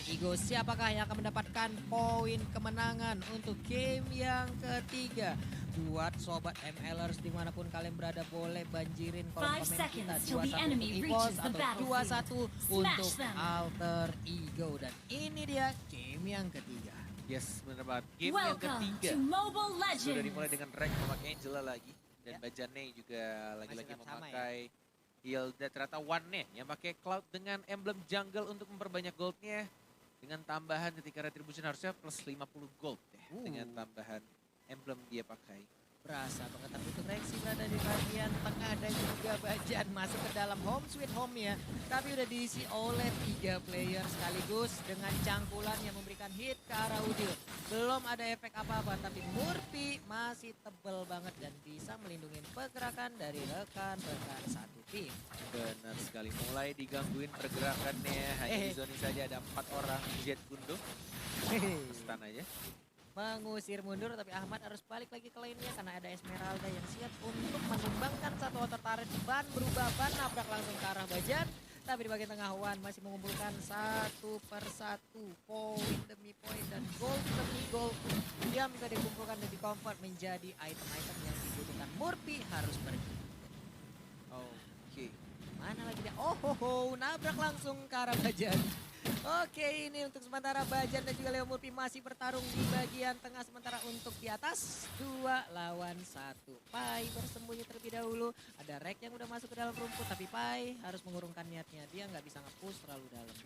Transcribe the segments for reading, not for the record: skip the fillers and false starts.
Eagles. Siapakah yang akan mendapatkan poin kemenangan untuk game yang ketiga? Buat sobat MLers dimanapun kalian berada boleh banjirin kolom 5 komen kita seconds till 21 the untuk enemy Eagles reaches the atau battlefield. 21 untuk Smash them. Alter Ego. Dan ini dia game yang ketiga. Yes, bener banget. Game yang Welcome ketiga to Mobile sudah Legends. dimulai dengan Rek memakai Angela lagi. Dan Ya. Bajane juga lagi-lagi tetap sama memakai Hilda. Ternyata One-nya yang pakai Cloud dengan emblem jungle untuk memperbanyak goldnya. Dengan tambahan ketika Retribution harusnya plus 50 gold ya. Dengan tambahan emblem dia pakai. Berasa banget tapi untuk Rexy berada di bagian tengah dan juga Bajan masuk ke dalam home sweet home-nya. Tapi udah diisi oleh 3 player sekaligus dengan cangkulan yang memberikan hit ke arah Udil. Belum ada efek apa-apa tapi Murphy masih tebel banget dan bisa melindungi pergerakan dari rekan-rekan satu tim. Benar sekali, mulai digangguin pergerakannya. Hanya di zone saja ada 4 orang. Jet Gundo, stun aja. Mengusir mundur tapi Ahmad harus balik lagi ke lainnya karena ada Esmeralda yang siap untuk menumbangkan satu otot turret. Ban berubah, ban nabrak langsung ke arah Bajan. Tapi di bagian tengah Wan masih mengumpulkan satu persatu poin demi poin dan gold demi gold yang bisa dikumpulkan dan di-convert menjadi item-item yang dibutuhkan. Murphy harus pergi. Oke. Mana lagi dia? Oh, nabrak langsung ke arah Bajan. Oke, ini untuk sementara Bajan dan juga Leo Murphy masih bertarung di bagian tengah. Sementara untuk di atas 2 lawan 1. Pai bersembunyi terlebih dahulu. Ada Rek yang udah masuk ke dalam rumput tapi Pai harus mengurungkan niatnya. Dia nggak bisa nge-push terlalu dalam.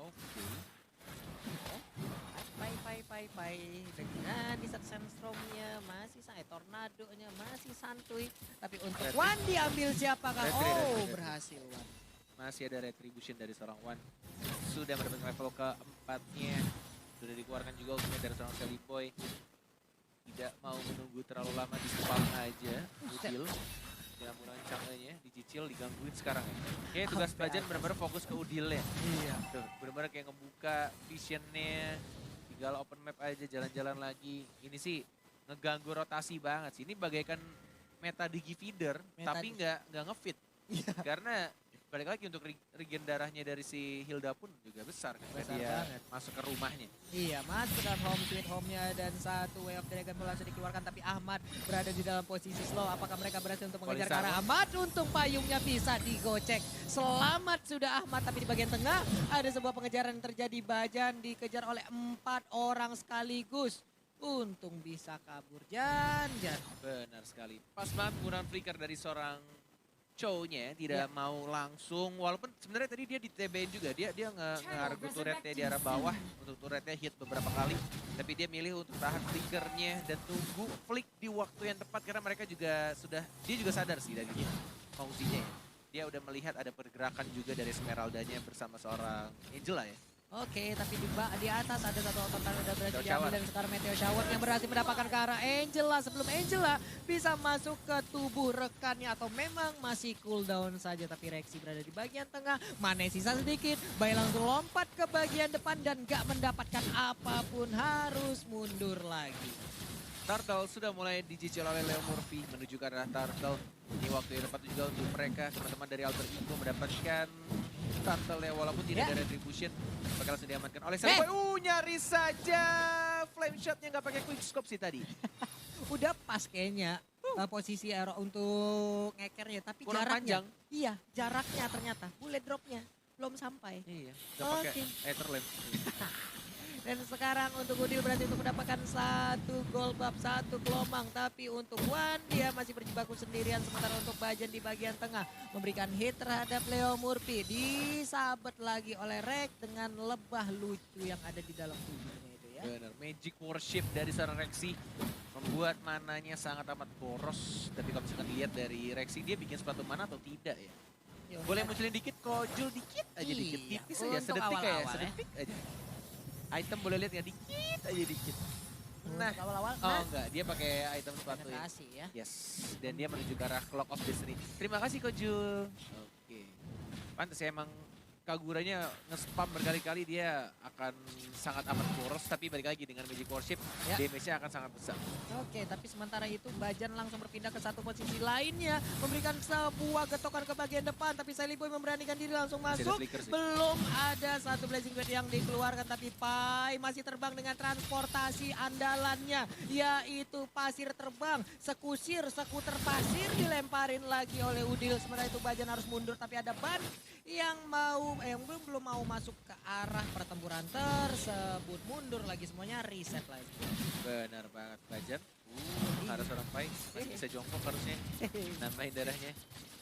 Oke. Pai dengan di saat Sandstorm-nya masih tornadonya masih santuy. Tapi untuk Retri. Wan diambil siapakah? Retri. Berhasil Wan. Masih ada retribution dari seorang One. Sudah mendapatkan level keempatnya. Sudah dikeluarkan juga ultimate dari seorang Sally Boy. Tidak mau menunggu terlalu lama di spam aja. Udil. Dengan menggunakan cangganya, dicicil, digangguin sekarang ya. Oke, tugas Bajan benar-benar fokus ke Udil ya. Iya. Tuh, benar-benar kayak ngebuka visionnya. Tinggal open map aja, jalan-jalan lagi. Ini sih ngeganggu rotasi banget sih. Ini bagaikan meta digi feeder, tapi nggak ngefit. Karena balik lagi untuk regen darahnya dari si Hilda pun juga besar kan. Besar Dia banget. masuk ke rumahnya. Iya, masuk ke dalam home sweet home-nya dan satu Way of Dragon langsung dikeluarkan tapi Ahmad berada di dalam posisi slow. Apakah mereka berhasil untuk mengejar ke arah Ahmad? Untung payungnya bisa digocek. Selamat sudah Ahmad tapi di bagian tengah ada sebuah pengejaran yang terjadi. Bajan dikejar oleh 4 orang sekaligus. Untung bisa kabur Jan. Benar sekali. Pas banget penggunaan flicker dari seorang Chow-nya tidak mau langsung, walaupun sebenarnya tadi dia di TB-in juga, dia nge-argu turretnya di arah bawah untuk turretnya hit beberapa kali, tapi dia milih untuk tahan flickernya dan tunggu flick di waktu yang tepat karena mereka juga dia juga sadar sih dari fungsinya ya. Dia udah melihat ada pergerakan juga dari Esmeraldanya bersama seorang Angela ya. Oke, tapi di atas ada satu otot yang udah berhasil Meteor diambil shower. dan sekarang Meteor Shower yang berhasil mendapatkan ke arah Angela sebelum Angela bisa masuk ke tubuh rekannya atau memang masih cooldown saja. Tapi Rexy berada di bagian tengah, Mane sisa sedikit, Bay langsung lompat ke bagian depan dan gak mendapatkan apapun, harus mundur lagi. Turtle sudah mulai dicicil oleh Leo Murphy menuju ke arah Turtle. Ini waktu yang tepat juga untuk mereka, teman-teman dari Alter Ego mendapatkan Turtle ya, walaupun tidak ada retribution. Bakal langsung diamankan oleh Sally Boy. Nyaris saja flame shotnya nggak pakai quick scope sih tadi. Udah pas kayaknya posisi arrow untuk ngekernya, tapi Kurang jaraknya. panjang. Iya, jaraknya ternyata, bullet dropnya belum sampai. Iya, udah pakai Etherlamp. Dan sekarang untuk Udil berhasil untuk mendapatkan satu gol bab, satu gelombang. Tapi untuk Wan dia masih berjibaku sendirian. Sementara untuk Bajan di bagian tengah memberikan hit terhadap Leo Murphy. Disabet lagi oleh Rek dengan lebah lucu yang ada di dalam tubuhnya itu ya. Benar, magic worship dari seorang Rexy membuat mananya sangat amat boros. Tapi kalau misalkan lihat dari Rexy, dia bikin sepatu mana atau tidak ya. Boleh munculin dikit, kojol dikit aja, dikit. Iya, Tipis aja, untuk sedetik kayak, awal-awal ya. sedetik aja. Item boleh lihat ya, dikit aja dikit. Nah, awal-awal enggak, dia pakai item sepatu ya. penetrasi ya. Yes, dan dia menuju ke arah Clock of Destiny. Terima kasih Kojul. Oke. Pantes ya emang Kaguranya nge-spam berkali-kali dia akan sangat amat boros, tapi balik lagi dengan Magic Worship, Ya. damage-nya akan sangat besar. Oke, tapi sementara itu Bajan langsung berpindah ke satu posisi lainnya. Memberikan sebuah getokan ke bagian depan, tapi Sally Boy memberanikan diri langsung Masih ada masuk. flicker sih. Belum ada satu Blazing Blade yang dikeluarkan, tapi Pai masih terbang dengan transportasi andalannya, yaitu pasir terbang. Skuter pasir dilemparin lagi oleh Udil. Sementara itu Bajan harus mundur, tapi ada Ban yang belum mau masuk ke arah pertempuran tersebut. Mundur lagi, semuanya reset lagi. Benar banget, Bajan. Harus orang Pai, masih bisa jongkok harusnya, nambahin darahnya.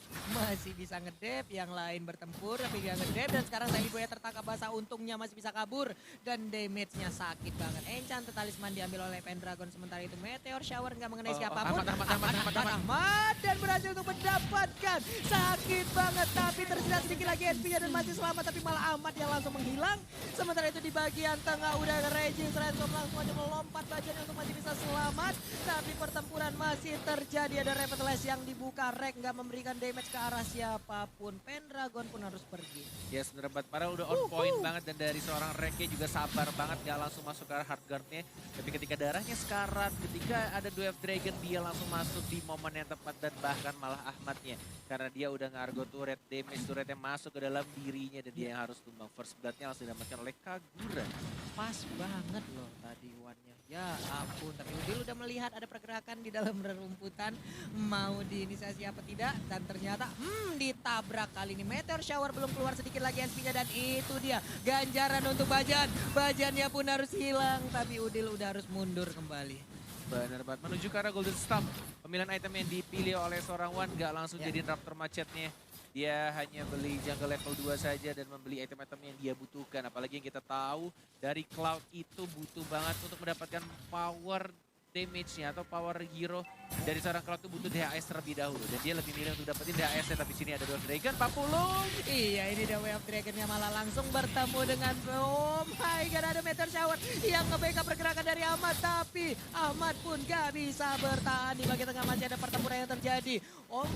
Masih bisa ngedep, yang lain bertempur tapi dia ngedep, dan sekarang Sally Boy tertangkap basah, untungnya masih bisa kabur dan damage-nya sakit banget. Enchanted Talisman diambil oleh Pendragon, sementara itu Meteor Shower nggak mengenai siapapun. Ahmad dan berhasil untuk mendapatkan, sakit banget tapi tersisa sedikit lagi SP-nya dan masih selamat, tapi malah Ahmad yang langsung menghilang. Sementara itu di bagian tengah udah ada Regis Ransom langsung aja melompat Bajannya untuk masih bisa selamat, tapi pertempuran masih terjadi. Ada Revitalize yang dibuka, Rek nggak memberikan damage ke arah siapapun. Pendragon pun harus pergi. Ya sebenarnya Batmara udah on point banget, dan dari seorang Reke juga sabar banget gak langsung masuk ke arah hardguard-nya. Tapi ketika darahnya sekarat, ketika ada Dwarf Dragon, dia langsung masuk di momen yang tepat, dan bahkan malah Ahmadnya. Karena dia udah nge-argo turret, damage turretnya masuk ke dalam dirinya dan dia yang harus tumbang. First blood-nya langsung didapatkan oleh Kagura. Pas banget loh tadi one-nya. Ya ampun, tapi Udil udah melihat ada pergerakan di dalam rerumputan. Mau diinisiasi apa tidak, dan ternyata ditabrak kali ini. Meteor Shower belum keluar, sedikit lagi SP-nya, dan itu dia ganjaran untuk Bajan. Bajannya pun harus hilang, tapi Udil udah harus mundur kembali. Benar banget, menuju ke arah Golden Stump. Pemilihan item yang dipilih oleh seorang Wan gak langsung jadiin Raptor Macetnya. Dia hanya beli jungle level 2 saja dan membeli item-item yang dia butuhkan. Apalagi yang kita tahu dari Cloud itu butuh banget untuk mendapatkan power damage-nya atau power hero dari seorang Cloud itu butuh DHS terlebih dahulu. Dan dia lebih milih untuk dapetin DHS-nya, tapi sini ada Dwarf Dragon, 40. Iya, ini The Way of Dragon-nya malah langsung bertemu dengan, oh my god, ada Meteor Shower yang nge-backup pergerakan dari Ahmad. Tapi Ahmad pun gak bisa bertahan, di bagian tengah masih ada pertempuran yang terjadi. Oh,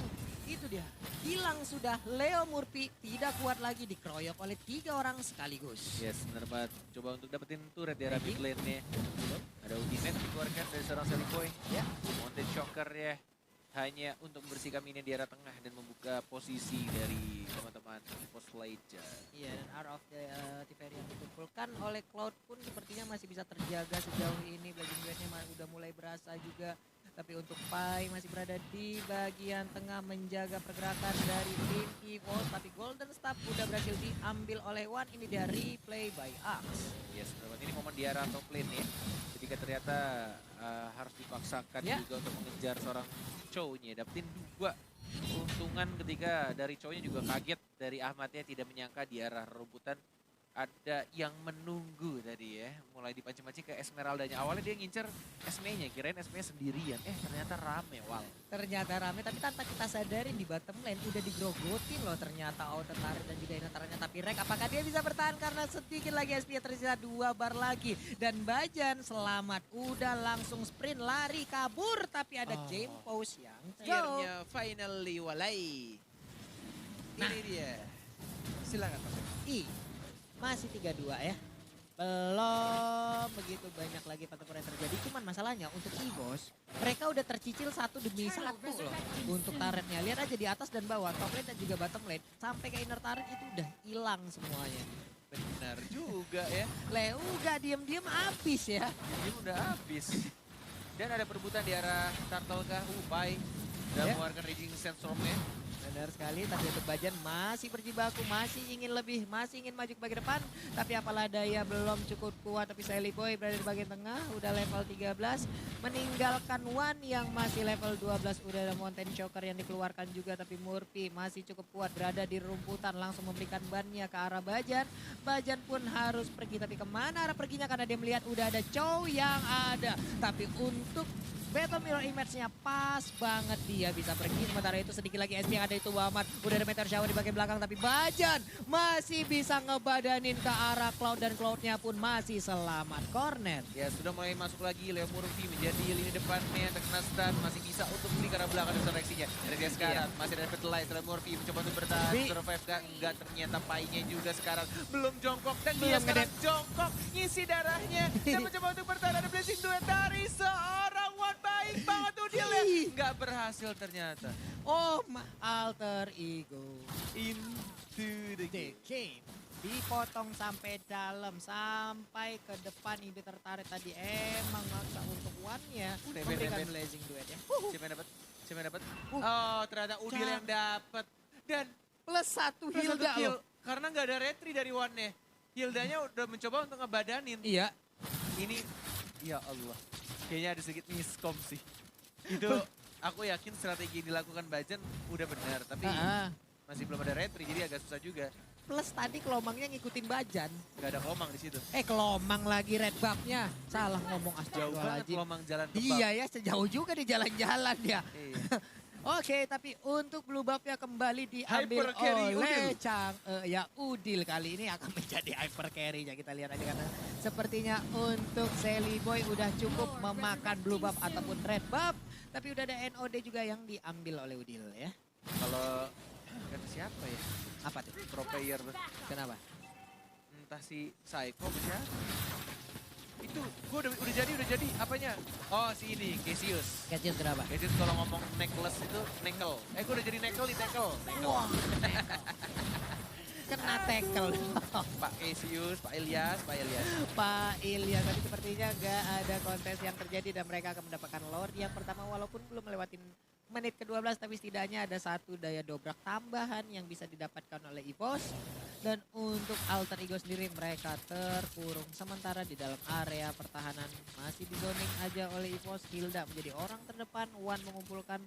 itu dia, hilang sudah. Leo Murphy tidak kuat lagi, dikeroyok oleh 3 orang sekaligus. Yes, benar banget. Coba untuk dapetin turret di arah mid lane-nya. Ada ultimate dikeluarkan dari seorang Sally Boy. Ya. Mountain Shocker ya. Hanya untuk membersihkan minion di arah tengah dan membuka posisi dari teman-teman post Legend. Iya, dan Art of the Teferi yang dikumpulkan oleh Cloud pun sepertinya masih bisa terjaga sejauh ini. Blazing Blade-nya udah mulai berasa juga. Tapi untuk Pai masih berada di bagian tengah menjaga pergerakan dari tim EVOS. Tapi Golden Staff udah berhasil diambil oleh Wan. Ini dia replay by Ax. Yes, benar banget. Ini momen di arah top lane ya. Ketika ternyata harus dipaksakan juga untuk mengejar seorang Chow-nya. Dapetin 2 keuntungan ketika dari Chow-nya juga kaget. Dari Ahmadnya tidak menyangka di arah rumputan ada yang menunggu tadi ya. Mulai dipancing-pancing ke Esmeralda-nya. Awalnya dia ngincer Esme-nya, kirain Esme-nya sendirian. Ternyata rame, wow. Ternyata rame, tapi tanpa kita sadarin di bottom lane udah digrogotin loh ternyata Outer Turret dan juga Inner Turret-nya. Tapi Rek, apakah dia bisa bertahan karena sedikit lagi SP tersisa 2 bar lagi. Dan Bajan selamat, udah langsung sprint lari kabur. Tapi ada game pause yang Akhirnya finally walai. Ini dia. Silakan Pak. Masih 3-2 ya. Belum begitu banyak lagi pertempuran yang terjadi. Cuman masalahnya untuk EVOS, mereka udah tercicil 1 demi 1 loh. Untuk turretnya, lihat aja di atas dan bawah, top lane dan juga bottom lane. Sampai ke inner turret itu udah hilang semuanya. Benar juga ya. Leo gak diem-diem habis ya. Ini udah habis. Dan ada perebutan di arah Turtle kah? Pai. Dan mengeluarkan Raging Sandstorm-nya. Benar sekali, tapi untuk Bajan masih berjibaku, masih ingin lebih, masih ingin maju ke bagian depan. Tapi apalah daya, belum cukup kuat. Tapi Sally Boy berada di bagian tengah, udah level 13. Meninggalkan Wan yang masih level 12. Udah ada Mountain Shocker yang dikeluarkan juga. Tapi Murphy masih cukup kuat, berada di rumputan. Langsung memberikan bannya ke arah Bajan. Bajan pun harus pergi, tapi kemana arah perginya? Karena dia melihat udah ada Chow yang ada. Tapi untuk Battle Mirror Image-nya pas banget dia bisa pergi. Sementara itu sedikit lagi SP yang ada itu Muhammad. Udah ada Meteor Shower di bagian belakang tapi Bajan masih bisa ngebadanin ke arah Cloud dan Cloud-nya pun masih selamat corner. Ya sudah mulai masuk lagi Leo Murphy menjadi lini depannya terkena stun. Masih bisa untuk beli ke arah belakang dan seleksinya. Dari dia sekarang masih ada Fertilize. Leo Murphy mencoba untuk bertahan. Survive kan? Enggak, ternyata painya juga sekarang belum jongkok. Dan dia sekarang jongkok ngisi darahnya. Dan mencoba untuk bertahan. Ada blessing duet dari seorang One. Baik banget tuh dia. Nggak berhasil ternyata. Oh, alter ego. Into the game. Dipotong sampai dalam, sampai ke depan. Ibi tertarik tadi emang maksa untuk one-nya. Memberikan blazing duet ya. Siapa yang dapat? Siapa yang dapat? Oh, ternyata Udil yang dapat. Dan plus 1 Hilda loh. Karena nggak ada retry dari one-nya. Hildanya udah mencoba untuk ngebadanin. Iya. Ini, ya Allah. Kayaknya ada sedikit miskom sih. Itu aku yakin strategi yang dilakukan Bajan udah benar. Tapi masih belum ada retry jadi agak susah juga. Plus tadi kelomangnya ngikutin Bajan. Gak ada kelomang di situ. Kelomang lagi red buff-nya. Salah ngomong Jauh banget kelomang jalan ke Iya ya, sejauh juga di jalan-jalan ya. Iya. Oke, tapi untuk blue buff-nya kembali diambil Hyper carry oleh Udil kali ini akan menjadi hyper carry-nya. Kita lihat aja karena sepertinya untuk Sally Boy udah cukup memakan blue buff ataupun red buff. Tapi udah ada NOD juga yang diambil oleh Udil ya. Kalau kan siapa ya? Apa tuh? Pro player tuh. Kenapa? Entah si Psycho siapa. Itu gue udah jadi apanya? Oh si ini Cassius. Cassius berapa? Cassius kalau ngomong necklace itu neckle. Gue udah jadi neckle di tackle. Wah, kena tackle. Pak Cassius, Pak Ilyas. Pak Ilyas, tapi sepertinya gak ada kontes yang terjadi dan mereka akan mendapatkan Lord yang pertama walaupun belum melewatin menit ke-12 tapi setidaknya ada satu daya dobrak tambahan yang bisa didapatkan oleh EVOS. Dan untuk alter ego sendiri mereka terkurung sementara di dalam area pertahanan masih dizoning aja oleh EVOS. Hilda menjadi orang terdepan, One mengumpulkan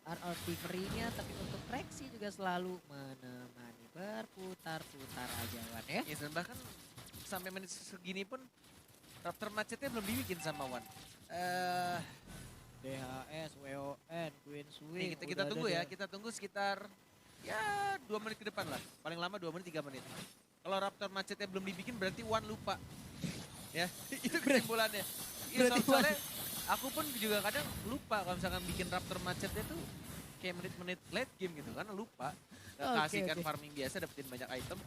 artillery-nya tapi untuk Rexy juga selalu menemani berputar-putar aja One ya. Yes, dan bahkan sampai menit segini pun Raptor macetnya belum dibikin sama One. DHS, WON, Queen Swing. Kita tunggu ya, kita tunggu sekitar ya 2 menit ke depan lah. Paling lama 2 menit 3 menit. Kalau Raptor macetnya belum dibikin berarti One lupa. Ya, itu kesimpulannya. Ya, soalnya aku pun juga kadang lupa kalau misalkan bikin Raptor macetnya tuh kayak menit-menit late game gitu kan lupa. Kasihkan farming biasa dapetin banyak item.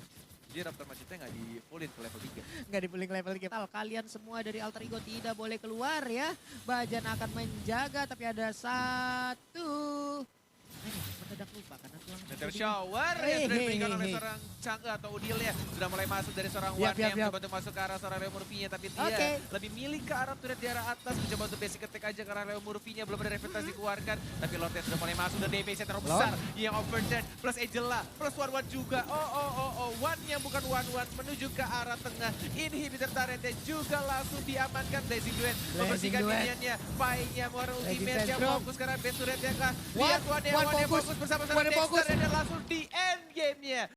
Jadi Raptor macetnya nggak di-fullin ke level 3. Nggak di-fullin ke level 3. Kalian semua dari alter ego tidak boleh keluar ya. Bajan akan menjaga tapi ada satu. Mendadak lupa karena tulang. Meteor Shower yang sudah diberikan oleh seorang Chang'e atau Udil ya. Sudah mulai masuk dari seorang One yang mencoba untuk masuk ke arah seorang Leo Murphy-nya. Tapi dia lebih milih ke arah turret di arah atas. Mencoba untuk basic attack aja ke arah Leo Murphy-nya. Belum ada revitalisasi dikeluarkan. Tapi Lordnya sudah mulai masuk dan DPS-nya terlalu besar. Yang overturn plus Angela plus One juga. One yang bukan One menuju ke arah tengah. Inhibitor turretnya juga langsung diamankan. Blazing Duet membersihkan minion-nya. Pai-nya mengeluarkan ultimate-nya fokus karena base turretnya kah. Lihat One yang fokus bersama-sama Dexter dan langsung di end game-nya.